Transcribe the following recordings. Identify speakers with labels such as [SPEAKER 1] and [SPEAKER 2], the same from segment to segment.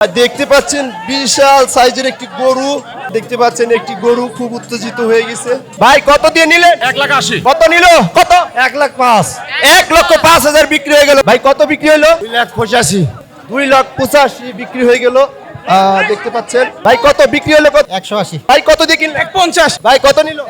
[SPEAKER 1] দেখতে পাচ্ছেন বিশাল সাইজের একটি গরু। দেখতে পাচ্ছেন একটি গরু খুব উত্তেজিত হয়ে গেছে। ভাই কত দিয়ে নিলেন?
[SPEAKER 2] 1,80,000
[SPEAKER 1] কত নিল? কত?
[SPEAKER 2] 1,05,000
[SPEAKER 1] 1,05,000 বিক্রি হয়ে গেল। ভাই কত বিক্রি হলো?
[SPEAKER 2] 2,85,000
[SPEAKER 1] 2,85,000 বিক্রি হয়ে গেল। দেখতে পাচ্ছেন ভাই কত বিক্রি হলো? কত?
[SPEAKER 2] 180
[SPEAKER 1] ভাই কত দিয়ে কিনলেন?
[SPEAKER 2] 150
[SPEAKER 1] ভাই কত নিল?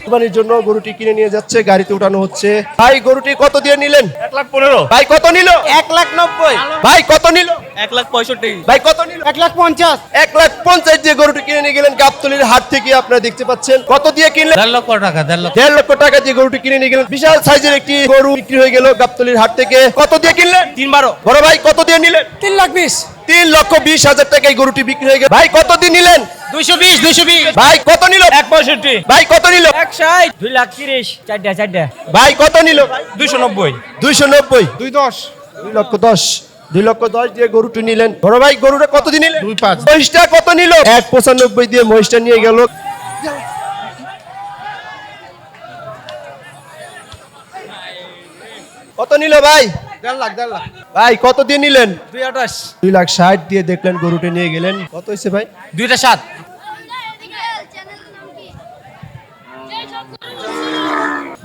[SPEAKER 1] কুরবানির জন্য গরুটি কিনে নিয়ে যাচ্ছে, গাড়িতে উঠানো হচ্ছে। ভাই গরুটি কত দিয়ে নিলেন?
[SPEAKER 2] 1,15,000
[SPEAKER 1] ভাই কত নিল?
[SPEAKER 2] 1,90,000
[SPEAKER 1] ভাই কত নিল?
[SPEAKER 2] 1,65,000
[SPEAKER 1] ভাই কত নিল?
[SPEAKER 2] 1,50,000
[SPEAKER 1] 1,50,000 দিয়ে গরুটি কিনে নিয়ে গেলেন গাবতলীর হাট থেকে। আপনারা দেখতে পাচ্ছেন কত দিয়ে কিনলেন?
[SPEAKER 2] 1,50,000 টাকা 1,50,000
[SPEAKER 1] 1.5 লক্ষ টাকা দিয়ে গরুটি কিনে নিয়ে গেলেন। বিশাল সাইজের একটি গরু বিক্রি হয়ে গেল গাবতলীর হাট থেকে। কত দিয়ে কিনলেন?
[SPEAKER 2] 3,12
[SPEAKER 1] বড় ভাই কত দিয়ে নিলেন?
[SPEAKER 2] 3,20,000
[SPEAKER 1] 3,20,000 টাকায় গরুটি বিক্রি হয়ে গেল। ভাই কত দিয়ে নিলেন?
[SPEAKER 2] 220
[SPEAKER 1] ভাই কত নিল?
[SPEAKER 2] 165
[SPEAKER 1] ভাই কত নিল?
[SPEAKER 2] 160 2,30,000 চারটা
[SPEAKER 1] ভাই কত নিল?
[SPEAKER 2] 290
[SPEAKER 1] 290
[SPEAKER 2] 210
[SPEAKER 1] 2,10,000 2,10,000 দিয়ে গরুটি নিলেন। বড় ভাই গরুটা কত দিয়ে নিলেন?
[SPEAKER 2] 2,5
[SPEAKER 1] মহিষটা কত নিল? 1,95 দিয়ে মহিষটা নিয়ে গেল। কত নিল ভাই?
[SPEAKER 2] 1,50,000
[SPEAKER 1] ভাই কত দিয়ে নিলেন?
[SPEAKER 2] 2,28
[SPEAKER 1] 2,60,000 দিয়ে দেখলেন গরুটি নিয়ে গেলেন। কত হয়েছে ভাই?
[SPEAKER 2] 2,7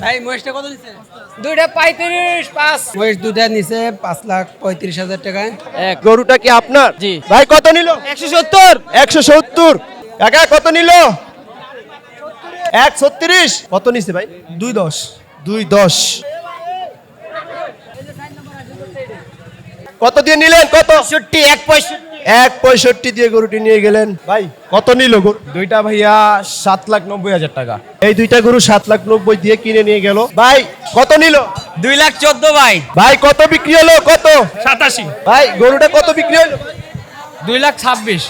[SPEAKER 2] ভাই মহেশটা কত দিছে? 2,35,5 মহেশ দুটা নিছে 5,35,000 টাকায়।
[SPEAKER 1] গরুটা কি আপনার?
[SPEAKER 2] জি।
[SPEAKER 1] ভাই কত নিল?
[SPEAKER 2] 170
[SPEAKER 1] 170 কাকা কত নিল? 136 কত নিছে ভাই?
[SPEAKER 2] 210
[SPEAKER 1] 210 কত দিয়ে নিলেন? কত? 165 দিয়ে গরুটি নিয়ে গেলেন। ভাই কত নিল গরু?
[SPEAKER 2] দুইটা ভাইয়া 7,90,000 টাকা।
[SPEAKER 1] এই দুইটা গরু 7,90,000 দিয়ে কিনে নিয়ে গেল। ভাই কত নিল?
[SPEAKER 2] 2,14,000 ভাই।
[SPEAKER 1] ভাই কত বিক্রি হলো? কত?
[SPEAKER 2] 87
[SPEAKER 1] ভাই গরুটা কত বিক্রি হলো?
[SPEAKER 2] 2,26,000